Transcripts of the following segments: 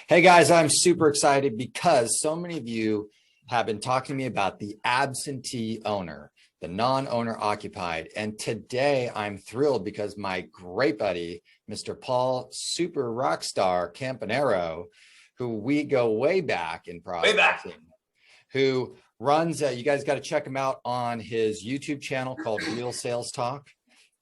Hey guys, I'm super excited because so many of you have been talking to me about the absentee owner, the non-owner occupied. And today I'm thrilled because my great buddy, Mr. Paul Super Rockstar Campanero, who we go way back in prospecting, who runs, you guys got to check him out on his YouTube channel called Real Sales Talk.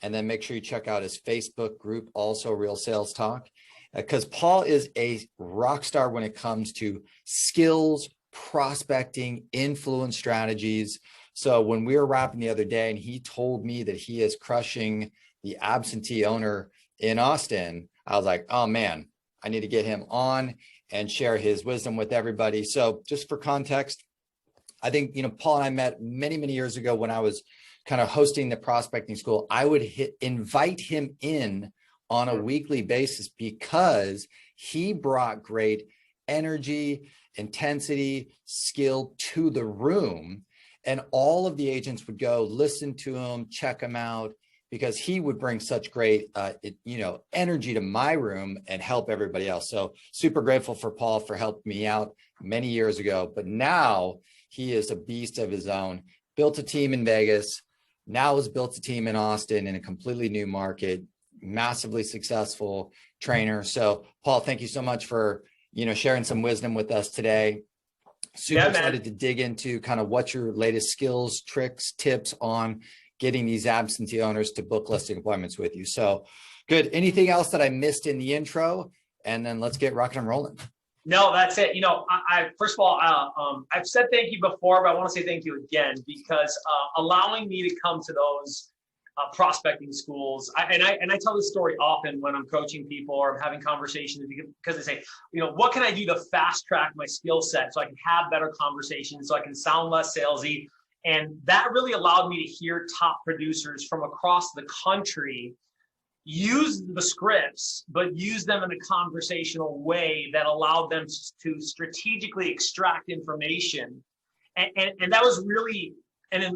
And then make sure you check out his Facebook group, also Real Sales Talk, because Paul is a rock star when it comes to skills, prospecting, influence strategies. So when we were rapping the other day and he told me that he is crushing the absentee owner in Austin, I was like, oh man, I need to get him on and share his wisdom with everybody. So just for context, I think, Paul and I met many, many years ago when I was kind of hosting the prospecting school. I would invite him in on a weekly basis because he brought great energy, intensity, skill to the room. And all of the agents would go listen to him, check him out, because he would bring such great, energy to my room and help everybody else. So super grateful for Paul for helping me out many years ago. But now he is a beast of his own, built a team in Vegas, now has built a team in Austin in a completely new market, massively successful trainer. So Paul, thank you so much for, sharing some wisdom with us today. Super excited to dig into kind of what your latest skills, tricks, tips on getting these absentee owners to book listing appointments with you. So good. Anything else that I missed in the intro? And then let's get rocking and rolling. No, that's it. I first of all, I've said thank you before, but I want to say thank you again because allowing me to come to those prospecting schools. I tell this story often when I'm coaching people or I'm having conversations because they say, what can I do to fast track my skill set so I can have better conversations, so I can sound less salesy. And that really allowed me to hear top producers from across the country use the scripts, but use them in a conversational way that allowed them to strategically extract information. And that was really a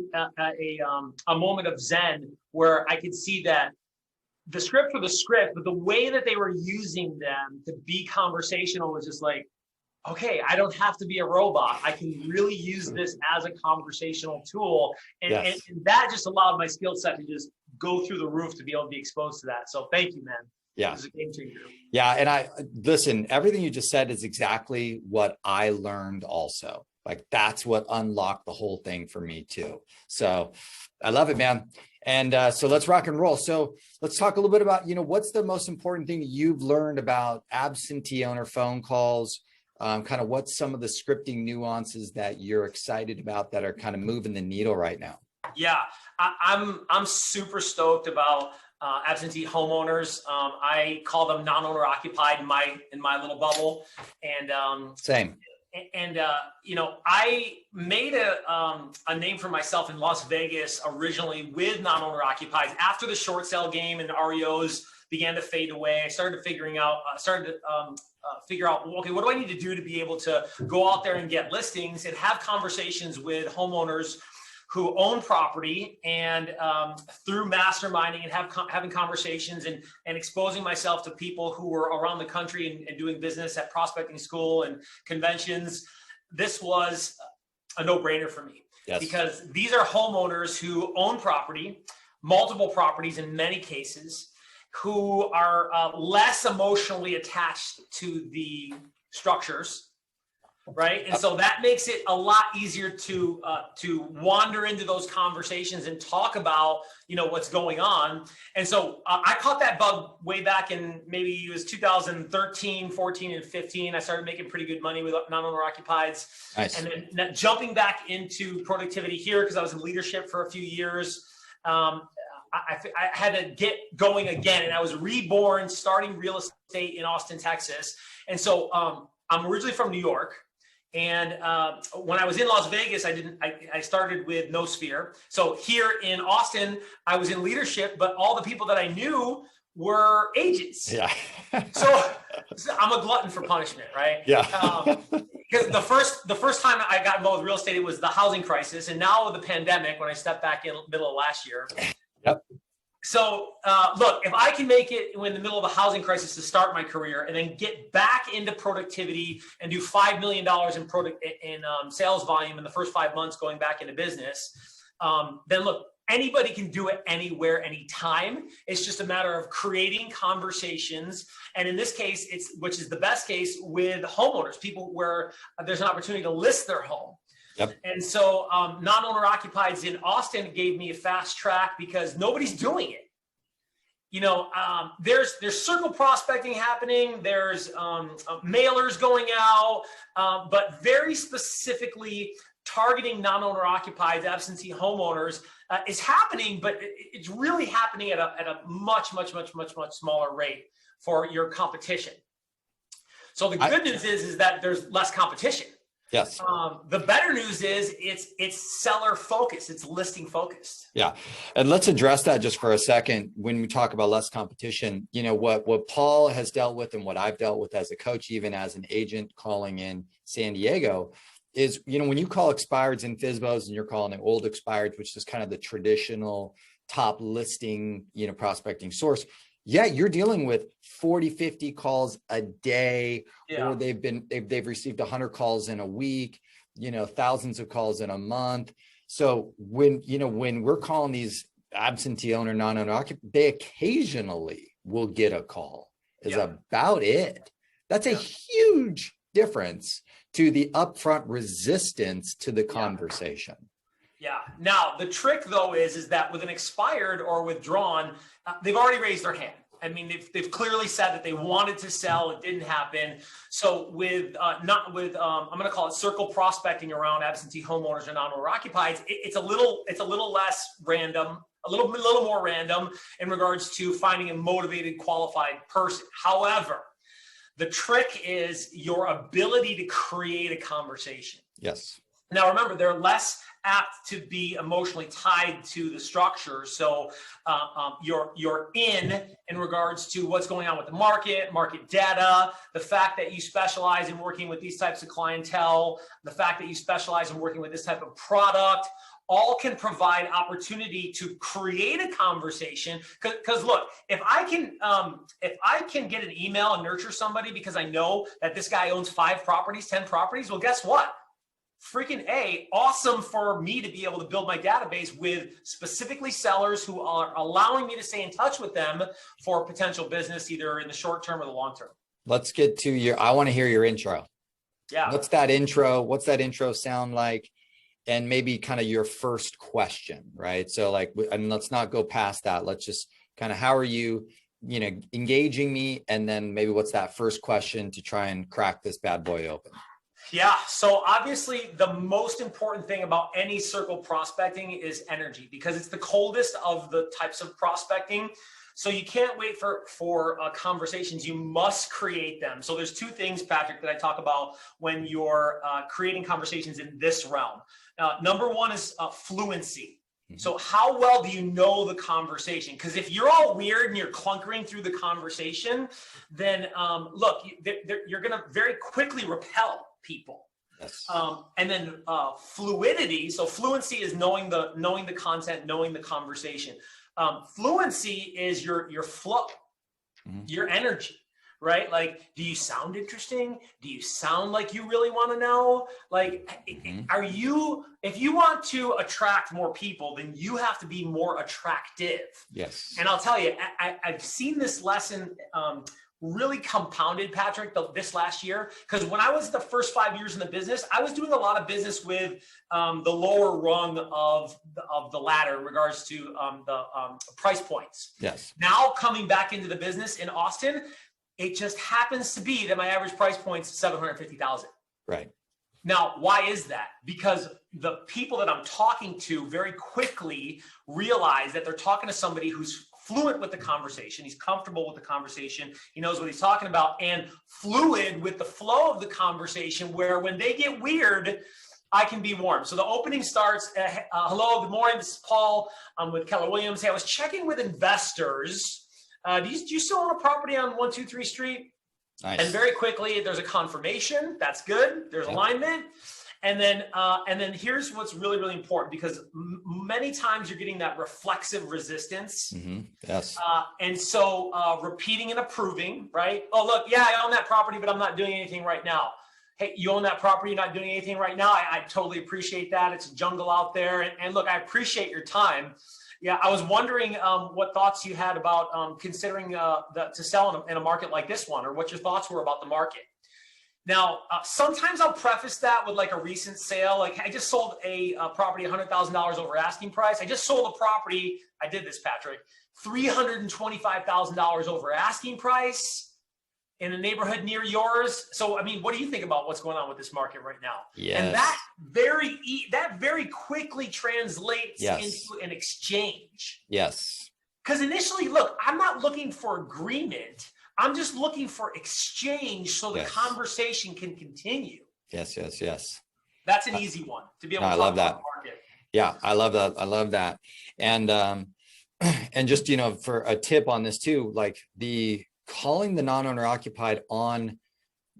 moment of Zen where I could see that the script for the script, but the way that they were using them to be conversational was just like, okay, I don't have to be a robot. I can really use this as a conversational tool. And that just allowed my skill set to just go through the roof to be able to be exposed to that. So thank you, man. Yeah. It was a game changer. Yeah. And listen, everything you just said is exactly what I learned also. Like that's what unlocked the whole thing for me too. So I love it, man. And so let's rock and roll. So let's talk a little bit about, what's the most important thing that you've learned about absentee owner phone calls? Kind of what's some of the scripting nuances that you're excited about that are kind of moving the needle right now? Yeah, I'm super stoked about absentee homeowners. I call them non-owner occupied in my little bubble. And same. And I made a name for myself in Las Vegas originally with non-owner occupied. After the short sale game and the REOs began to fade away, I started to figure out, okay, what do I need to do to be able to go out there and get listings and have conversations with homeowners who own property, and through masterminding and having conversations and exposing myself to people who were around the country and doing business at prospecting school and conventions. This was a no-brainer for me. Yes. Because these are homeowners who own property, multiple properties in many cases, who are less emotionally attached to the structures, right? And so that makes it a lot easier to wander into those conversations and talk about, what's going on. And so I caught that bug way back in maybe it was 2013, 14, and 15. I started making pretty good money with non-owner occupieds. Nice. And then jumping back into productivity here because I was in leadership for a few years. I had to get going again, and I was reborn starting real estate in Austin, Texas. And so I'm originally from New York. And when I was in Las Vegas, I started with no sphere. So here in Austin, I was in leadership, but all the people that I knew were agents. Yeah. so I'm a glutton for punishment, right? Yeah. Because the first time I got involved with real estate, it was the housing crisis. And now with the pandemic, when I stepped back in the middle of last year, yep. Look, if I can make it in the middle of a housing crisis to start my career and then get back into productivity and do $5 million in sales volume in the first 5 months going back into business, then look, anybody can do it anywhere, anytime. It's just a matter of creating conversations. And in this case, which is the best case with homeowners, people where there's an opportunity to list their home. Yep. And so non-owner occupieds in Austin gave me a fast track because nobody's doing it. There's circle prospecting happening. There's mailers going out, but very specifically targeting non-owner occupieds, absentee homeowners is happening, but it's really happening at a much smaller rate for your competition. So the good news is that there's less competition. Yes. The better news is it's seller focused. It's listing focused. Yeah. And let's address that just for a second. When we talk about less competition, what Paul has dealt with and what I've dealt with as a coach, even as an agent calling in San Diego, is, when you call expireds and FSBOs and you're calling it old expireds, which is kind of the traditional top listing, prospecting source. Yeah, you're dealing with 40, 50 calls a day, or they've received 100 calls in a week, thousands of calls in a month. So when we're calling these absentee owner, non-owner occupant, they occasionally will get a call is about it. That's a huge difference to the upfront resistance to the conversation. Yeah. Now, the trick, though, is that with an expired or withdrawn, they've already raised their hand. I mean, they've clearly said that they wanted to sell. It didn't happen. So with I'm going to call it circle prospecting around absentee homeowners or non-owner occupieds, it's a little less random, a little more random in regards to finding a motivated, qualified person. However, the trick is your ability to create a conversation. Yes. Now, remember, they're less apt to be emotionally tied to the structure. So you're in regards to what's going on with the market data, the fact that you specialize in working with these types of clientele, the fact that you specialize in working with this type of product, all can provide opportunity to create a conversation. Because look, if I can get an email and nurture somebody because I know that this guy owns 5 properties, 10 properties, well, guess what? Freaking awesome for me to be able to build my database with specifically sellers who are allowing me to stay in touch with them for potential business, either in the short term or the long term. Let's get to I want to hear your intro. Yeah. What's that intro sound like? And maybe kind of your first question, right? So let's not go past that. Let's just kind of, how are you, engaging me? And then maybe what's that first question to try and crack this bad boy open? Yeah. So obviously the most important thing about any circle prospecting is energy, because it's the coldest of the types of prospecting. So you can't wait for conversations. You must create them. So there's 2 things, Patrick, that I talk about when you're creating conversations in this realm. Number 1 is fluency. So how well do you know the conversation? Because if you're all weird and you're clunkering through the conversation, then look, you're going to very quickly repel people. Yes. And then fluidity. So fluency is knowing the content, knowing the conversation. Fluency is your flow, your energy, right? Like, do you sound interesting? Do you sound like you really want to know? Like, if you want to attract more people, then you have to be more attractive. Yes. And I'll tell you, I've seen this lesson really compounded, Patrick, this last year. Because when I was the first 5 years in the business, I was doing a lot of business with the lower rung of the ladder in regards to the price points. Yes. Now coming back into the business in Austin, it just happens to be that my average price point is $750,000. Right. Now, why is that? Because the people that I'm talking to very quickly realize that they're talking to somebody who's fluent with the conversation. He's comfortable with the conversation. He knows what he's talking about, and fluid with the flow of the conversation, where when they get weird, I can be warm. So the opening starts, hello, good morning. This is Paul. I'm with Keller Williams. Hey, I was checking with investors. Do you still own a property on 123 Street? Nice. And very quickly, there's a confirmation. That's good. There's alignment. And then here's what's really, really important, because many times you're getting that reflexive resistance. Yes. And so repeating and approving, right? Oh, look, yeah, I own that property, but I'm not doing anything right now. Hey, you own that property, you're not doing anything right now. I totally appreciate that. It's a jungle out there. And look, I appreciate your time. Yeah, I was wondering what thoughts you had about considering to sell in a market like this one, or what your thoughts were about the market. Now, sometimes I'll preface that with like a recent sale. Like, I just sold a property $100,000 over asking price. I just sold a property, I did this, Patrick, $325,000 over asking price in a neighborhood near yours. So, I mean, what do you think about what's going on with this market right now? Yes. And that very quickly translates into an exchange. Yes. Because initially, look, I'm not looking for agreement. I'm just looking for exchange so the conversation can continue. Yes, yes, yes. That's an easy one to be able to talk about the market. Yeah, I love that. I love that. And just, you know, for a tip on this too, like the calling the non-owner occupied on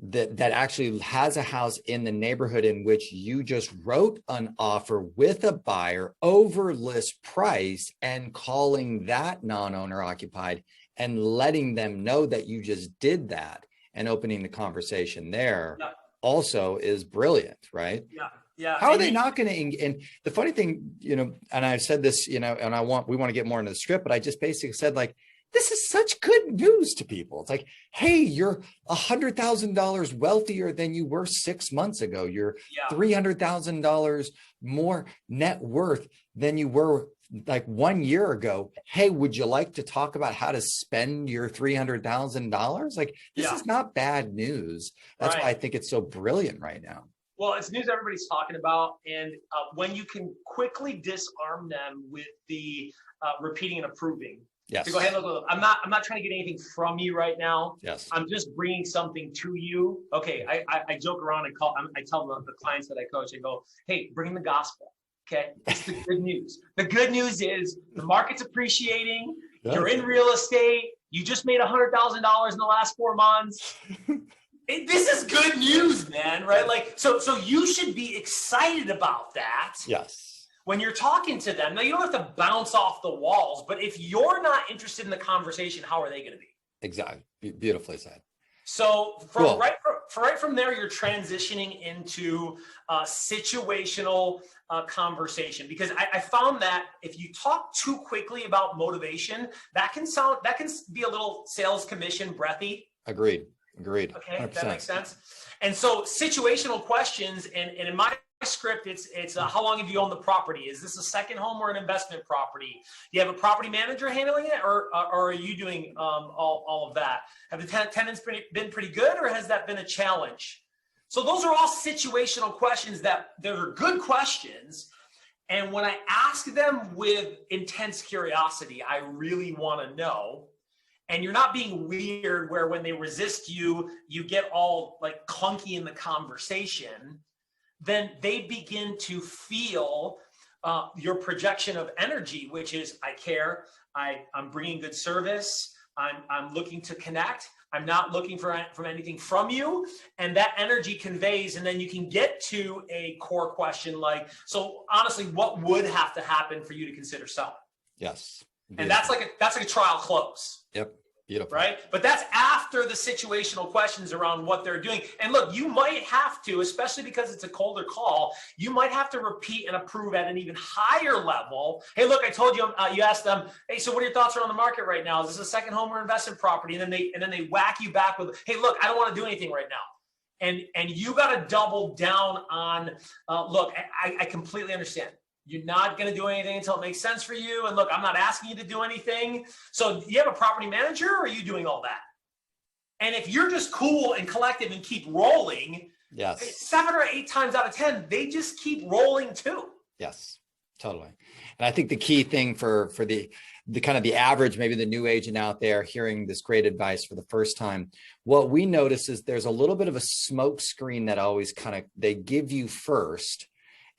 that actually has a house in the neighborhood in which you just wrote an offer with a buyer over list price, and calling that non-owner occupied and letting them know that you just did that and opening the conversation there also is brilliant, right? Yeah. Yeah. How are they not going to? And the funny thing, you know, and I've said this, you know, and we want to get more into the script, but I just basically said, like, this is such good news to people. It's like, hey, you're $100,000 wealthier than you were 6 months ago. You're $300,000 more net worth than you were like 1 year ago. Hey, would you like to talk about how to spend your $300,000? Like, this is not bad news. That's why I think it's so brilliant right now. Well, it's news everybody's talking about. And when you can quickly disarm them with the repeating and approving. Yes. So go ahead, look, I'm not trying to get anything from you right now. Yes. I'm just bringing something to you. Okay. I joke around and I tell the clients that I coach, I go, hey, bring the gospel. Okay. It's the good news. The good news is the market's appreciating. You're in real estate. You just made $100,000 in the last 4 months. This is good news, man. Right? Like, so you should be excited about that. Yes. When you're talking to them. Now, you don't have to bounce off the walls, but if you're not interested in the conversation, how are they going to be? Exactly. Beautifully said. So right from there, you're transitioning into situational conversation, because I found that if you talk too quickly about motivation, that can be a little sales commission breathy. Agreed. Okay, 100%. That makes sense. And so situational questions, and in my script, it's how long have you owned the property? Is this a second home or an investment property? Do you have a property manager handling it, or are you doing all of that? Have the tenants been pretty good, or has that been a challenge? So those are all situational questions that are good questions. And when I ask them with intense curiosity, I really want to know. And you're not being weird where when they resist you, you get all like clunky in the conversation. Then they begin to feel your projection of energy, which is, I care, I'm bringing good service, I'm looking to connect, I'm not looking for anything from you. And that energy conveys, and then you can get to a core question like, so honestly, what would have to happen for you to consider selling? Yes. Beautiful. And that's like a trial close. Yep. Beautiful. Right? But that's after the situational questions around what they're doing. And look, you might have to, especially because it's a colder call, you might have to repeat and approve at an even higher level. Hey, look, I told you, you asked them, hey, so what are your thoughts around the market right now? Is this a second home or investment property? And then they whack you back with, hey, look, I don't want to do anything right now. And you got to double down on, look, I completely understand. You're not going to do anything until it makes sense for you. And look, I'm not asking you to do anything. So you have a property manager, or are you doing all that? And if you're just cool and collective and keep rolling, 7 or 8 times out of 10, they just keep rolling too. Yes, totally. And I think the key thing for the kind of the average, maybe the new agent out there hearing this great advice for the first time, what we notice is there's a little bit of a smoke screen that always they give you first.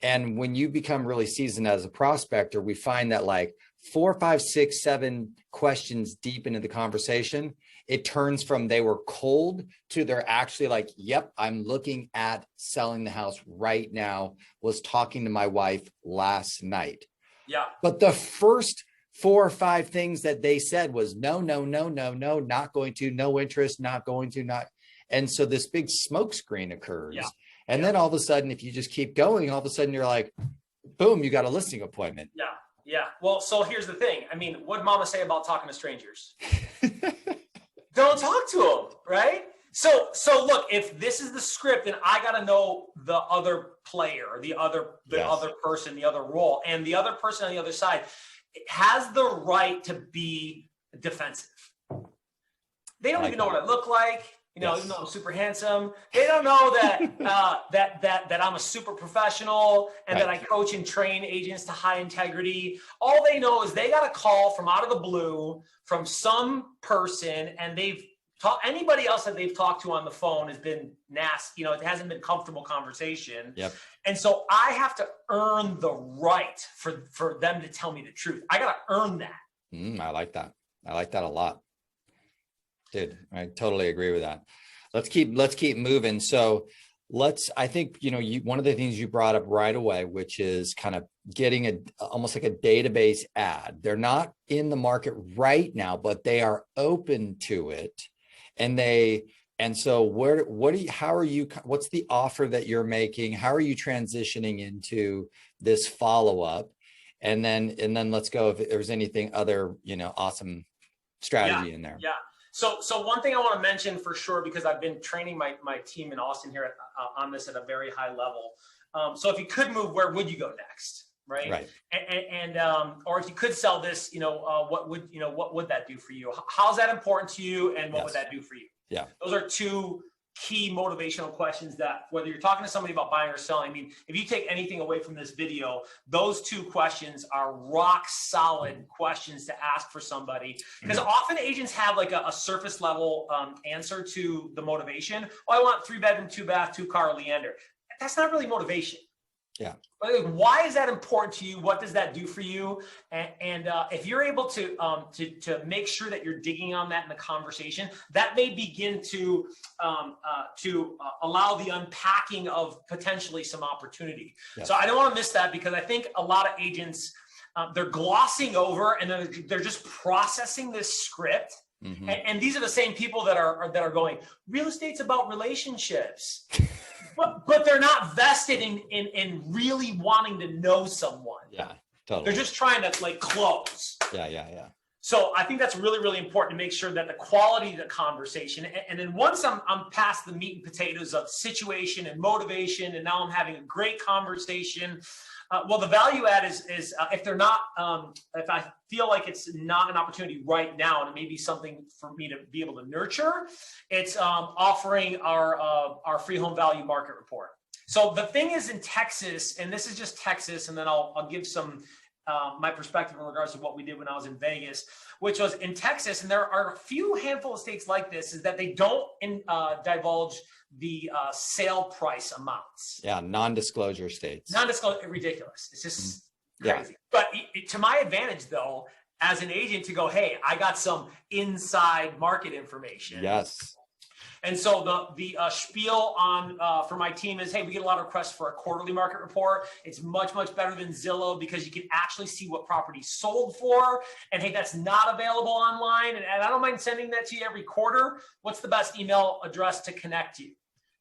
And when you become really seasoned as a prospector, we find that like 4, 5, 6, 7 questions deep into the conversation, it turns from they were cold to they're actually like, yep, I'm looking at selling the house right now, was talking to my wife last night. Yeah. But the first 4 or 5 things that they said was no, no, no, no, no, not going to, no interest, not going to, not. And so this big smoke screen occurs. Yeah. And then all of a sudden, if you just keep going, all of a sudden you're like, boom, you got a listing appointment. Yeah. Yeah. Well, so here's the thing. I mean, what'd mama say about talking to strangers? Don't talk to them, right? So look, if this is the script, then I got to know the other player, the other person, the other role, and the other person on the other side has the right to be defensive. They don't even know what I look like. You know, even though I'm super handsome, they don't know that that I'm a super professional and that I coach and train agents to high integrity. All they know is they got a call from out of the blue from some person, and they've talked. Anybody else that they've talked to on the phone has been nasty. You know, it hasn't been comfortable conversation. Yep. And so I have to earn the right for them to tell me the truth. I got to earn that. I like that. I like that a lot. Dude, I totally agree with that. Let's keep moving. So I think, you know, one of the things you brought up right away, which is kind of getting almost like a database ad. They're not in the market right now, but they are open to it. And so what's the offer that you're making? How are you transitioning into this follow-up? And then let's go if there's anything other, you know, awesome strategy in there. Yeah. So one thing I want to mention for sure, because I've been training my team in Austin here on this at a very high level. So if you could move, where would you go next? Right. And or if you could sell this, you know, what would that do for you? How's that important to you? And what would that do for you? Yeah. Those are two key motivational questions that whether you're talking to somebody about buying or selling, I mean, if you take anything away from this video, those two questions are rock solid questions to ask for somebody, because often agents have like a surface level answer to the motivation. Oh, I want 3-bedroom, 2-bath, 2-car Leander. That's not really motivation. Yeah. Why is that important to you? What does that do for you? And if you're able to make sure that you're digging on that in the conversation, that may begin to allow the unpacking of potentially some opportunity. Yeah. So I don't want to miss that, because I think a lot of agents, they're glossing over and they're just processing this script. Mm-hmm. And these are the same people that are going, real estate's about relationships. But they're not vested in really wanting to know someone. Yeah, totally. They're just trying to like close. Yeah. So I think that's really, really important to make sure that the quality of the conversation, and then once I'm past the meat and potatoes of situation and motivation, and now I'm having a great conversation. Well, the value add is if they're not, if I feel like it's not an opportunity right now, and it may be something for me to be able to nurture, it's offering our free home value market report. So the thing is in Texas, and this is just Texas, and then I'll give some my perspective in regards to what we did when I was in Vegas, which was in Texas, and there are a few handful of states like this, is that they don't divulge the sale price amounts. Yeah, non-disclosure states. Non-disclosure, ridiculous. It's just crazy. But to my advantage, though, as an agent, to go, hey, I got some inside market information. Yes. And so the spiel on for my team is, hey, we get a lot of requests for a quarterly market report. It's much, much better than Zillow, because you can actually see what properties sold for. And hey, that's not available online. And I don't mind sending that to you every quarter. What's the best email address to connect you?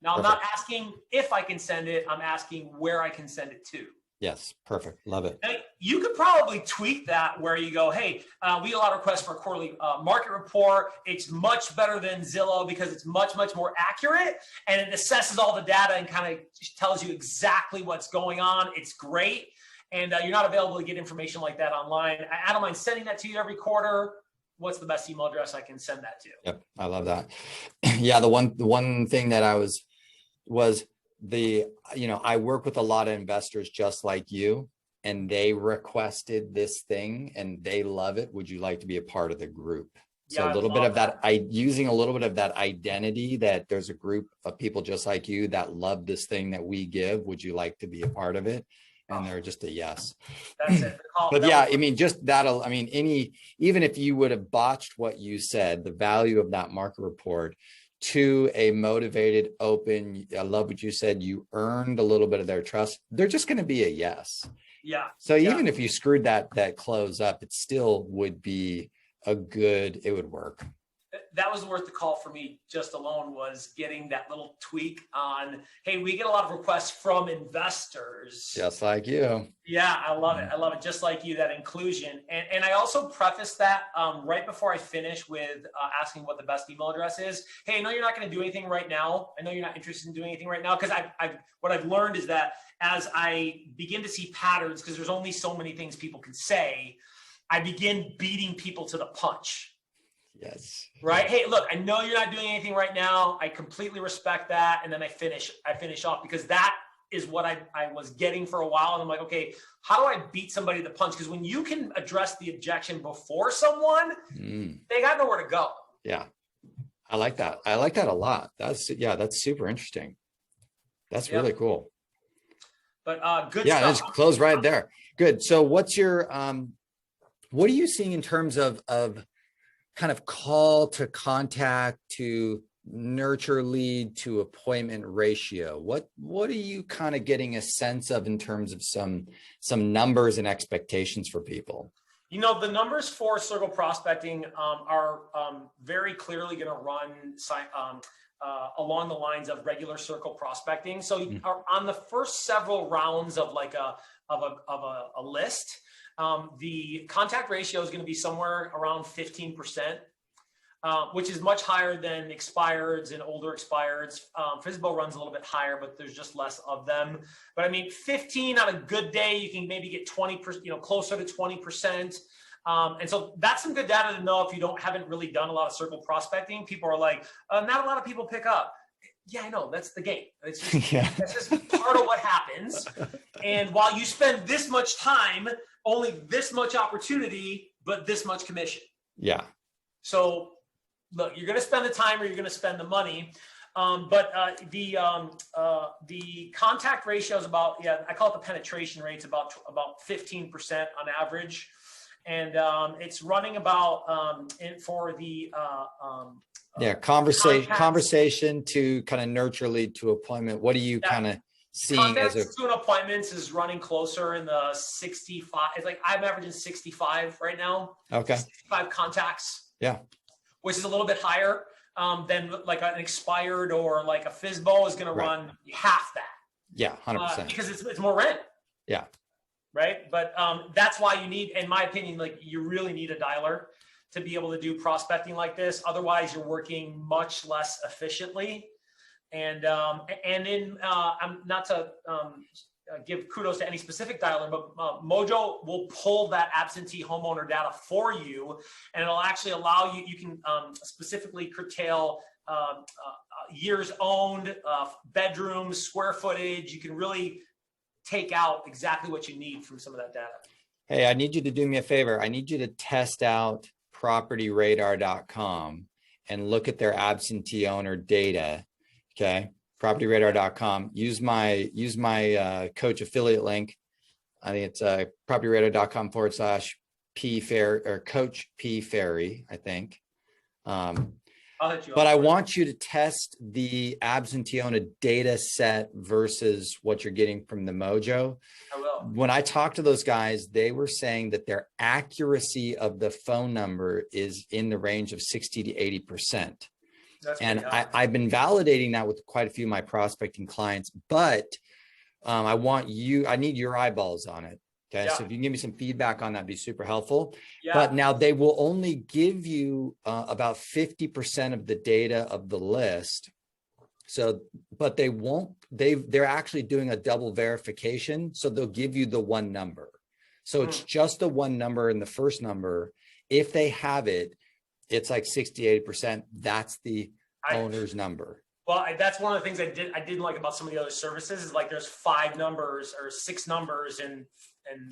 Now, I'm not asking if I can send it. I'm asking where I can send it to. Yes, perfect. Love it. And you could probably tweak that where you go, hey, we get a lot of requests for a quarterly market report. It's much better than Zillow because it's much, much more accurate. And it assesses all the data and kind of tells you exactly what's going on. It's great. And you're not available to get information like that online. I don't mind sending that to you every quarter. What's the best email address I can send that to? Yep, I love that. Yeah, the one thing that I was I work with a lot of investors just like you, and they requested this thing and they love it. Would you like to be a part of the group? So a little bit of that, using a little bit of that identity that there's a group of people just like you that love this thing that we give. Would you like to be a part of it? and they're just a yes. That's it. But yeah, I mean, just that'll, I mean, even if you would have botched what you said, the value of that market report to a motivated, open, I love what you said, you earned a little bit of their trust, they're just going to be a yes. Yeah. So even if you screwed that close up, it still would be it would work. That was worth the call for me just alone, was getting that little tweak on, hey, we get a lot of requests from investors. Just like you. Yeah, I love it. I love it. Just like you, that inclusion. And I also preface that right before I finish with asking what the best email address is. Hey, I know you're not going to do anything right now. I know you're not interested in doing anything right now, because what I've learned is that as I begin to see patterns, because there's only so many things people can say, I begin beating people to the punch. Yes. Right. Hey, look, I know you're not doing anything right now. I completely respect that. And then I finish off, because that is what I was getting for a while. And I'm like, okay, how do I beat somebody to the punch? Because when you can address the objection before someone, they got nowhere to go. Yeah. I like that. I like that a lot. That's super interesting. That's really cool. But good stuff. Yeah, let's close right there. Good. So what's your, what are you seeing in terms of kind of call to contact to nurture lead to appointment ratio? What are you kind of getting a sense of in terms of some numbers and expectations for people? You know, the numbers for circle prospecting are very clearly going to run along the lines of regular circle prospecting. So on the first several rounds of like a list, the contact ratio is going to be somewhere around 15%, which is much higher than expireds and older expireds. FSBO runs a little bit higher, but there's just less of them. But I mean, 15 on a good day, you can maybe get 20%, closer to 20%. And so that's some good data to know if you haven't really done a lot of circle prospecting. People are like, not a lot of people pick up. Yeah, I know, that's the game. It's just, that's just part of what happens. And while you spend this much time, only this much opportunity, but this much commission. Yeah. So look, you're going to spend the time or you're going to spend the money. But the contact ratio is about, I call it the penetration rate's about 15% on average. And it's running about for the conversation to kind of nurture lead to appointment. What do you kind of seeing as a to an appointments is running closer in the 65? It's like I'm averaging 65 right now. Okay. 65 contacts. Yeah. Which is a little bit higher than like an expired or like a FSBO is going to run half that. Yeah, 100%. Because it's more rent. Yeah. Right. But that's why you need, in my opinion, like you really need a dialer to be able to do prospecting like this. Otherwise, you're working much less efficiently. And I'm not to give kudos to any specific dialer, but Mojo will pull that absentee homeowner data for you, and it'll actually allow you can specifically curtail years owned, bedrooms, square footage. You can really take out exactly what you need from some of that data. Hey, I need you to do me a favor. I need you to test out propertyradar.com and look at their absentee owner data. Okay. Propertyradar.com. Use my coach affiliate link. I think it's propertyradar.com/P Ferry or Coach P Ferry, I think. But I want you to test the absentee owner data set versus what you're getting from the Mojo. I will. When I talked to those guys, they were saying that their accuracy of the phone number is in the range of 60 to 80%. And I've been validating that with quite a few of my prospecting clients, but I need your eyeballs on it. Okay. So if you can give me some feedback on that, be super helpful. But now they will only give you about 50% of the data of the list. So, but they're actually doing a double verification. So they'll give you the one number. So it's just the one number and the first number. If they have it, it's like 60-80%. That's the owner's number. Well, that's one of the things I didn't like about some of the other services is like there's 5 numbers or 6 numbers and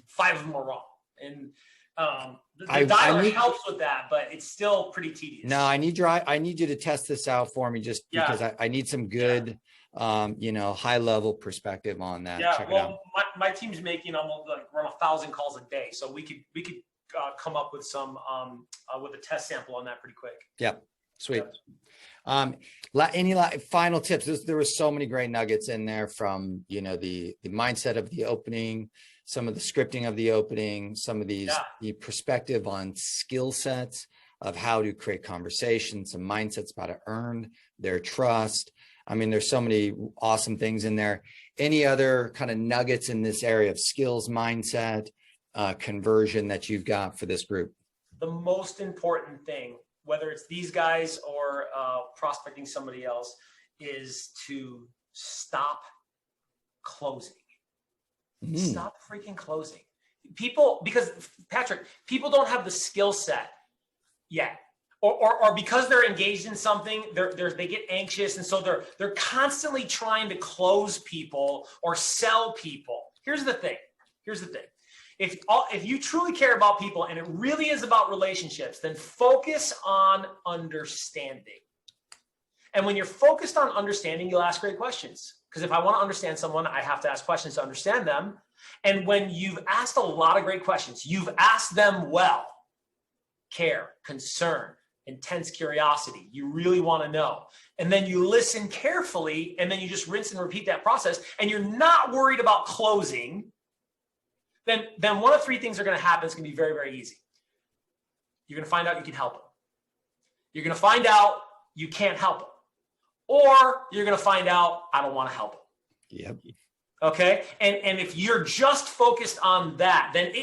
5 of them are wrong. And the dialer helps with that, but it's still pretty tedious. No, I need you to test this out for me just because I need some good high level perspective on that. Yeah, Check it out. well, my team's making almost like around 1,000 calls a day, so we could come up with some with a test sample on that pretty quick. Yep, sweet. Yeah. Any final tips? There were so many great nuggets in there the mindset of the opening, some of the scripting of the opening, some of the perspective on skill sets of how to create conversations, some mindsets about to earn their trust. I mean, there's so many awesome things in there. Any other kind of nuggets in this area of skills, mindset, conversion that you've got for this group? The most important thing, whether it's these guys or prospecting somebody else, is to stop closing. Stop freaking closing. Because Patrick, people don't have the skill set yet. Or because they're engaged in something, they get anxious, and so they're constantly trying to close people or sell people. Here's the thing. If you truly care about people and it really is about relationships, then focus on understanding. And when you're focused on understanding, you'll ask great questions. Because if I want to understand someone, I have to ask questions to understand them. And when you've asked a lot of great questions, you've asked them well, care, concern, intense curiosity, you really want to know. And then you listen carefully, and then you just rinse and repeat that process, and you're not worried about closing, then one of three things are going to happen. It's going to be very, very easy. You're going to find out you can help them. You're going to find out you can't help them. Or you're going to find out I don't want to help them. Yep. Okay. And if you're just focused on that, then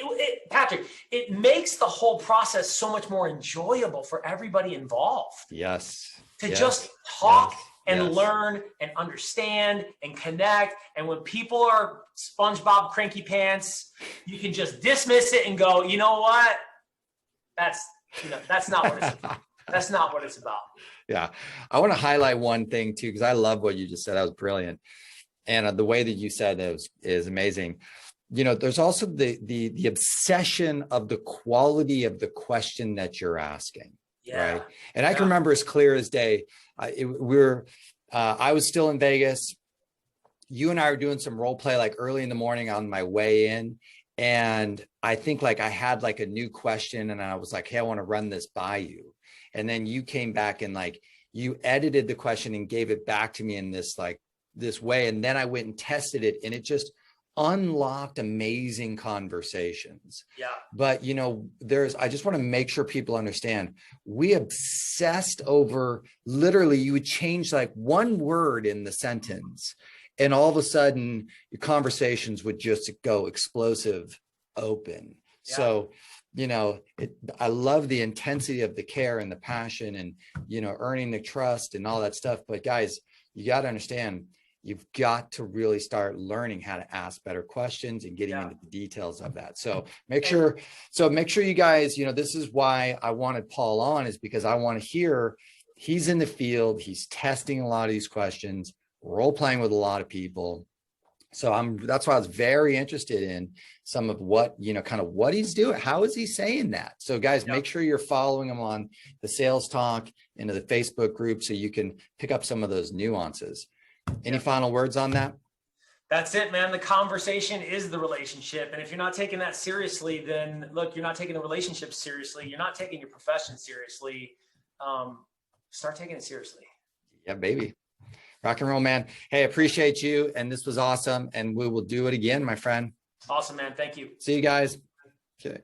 Patrick, it makes the whole process so much more enjoyable for everybody involved. Yes. To just talk and yes. learn and understand and connect. And when people are SpongeBob cranky pants, you can just dismiss it and go, you know what? That's not what it's about. That's not what it's about. Yeah. I want to highlight one thing too, because I love what you just said. That was brilliant. And the way that you said it is amazing. There's also the obsession of the quality of the question that you're asking. Yeah. Right. And I can remember as clear as day, I was still in Vegas. You and I were doing some role play like early in the morning on my way in. And I think I had a new question, and I was like, hey, I want to run this by you. And then you came back and you edited the question and gave it back to me in this way. And then I went and tested it, and it just unlocked amazing conversations. Yeah. But I just want to make sure people understand, we obsessed over literally, you would change one word in the sentence, and all of a sudden your conversations would just go explosive open. Yeah. So, I love the intensity of the care and the passion and, earning the trust and all that stuff. But guys, you got to understand, you've got to really start learning how to ask better questions and getting into the details of that. So make sure you guys, this is why I wanted Paul on, is because I want to hear he's in the field. He's testing a lot of these questions, role playing with a lot of people. So that's why I was very interested in some of what, kind of what he's doing. How is he saying that? So guys, make sure you're following him on the Sales Talk into the Facebook group so you can pick up some of those nuances. Any final words on that? That's it, man. The conversation is the relationship. And if you're not taking that seriously, then look, you're not taking the relationship seriously. You're not taking your profession seriously. Start taking it seriously. Yeah, baby. Rock and roll, man. Hey, appreciate you. And this was awesome. And we will do it again, my friend. Awesome, man. Thank you. See you guys. Okay.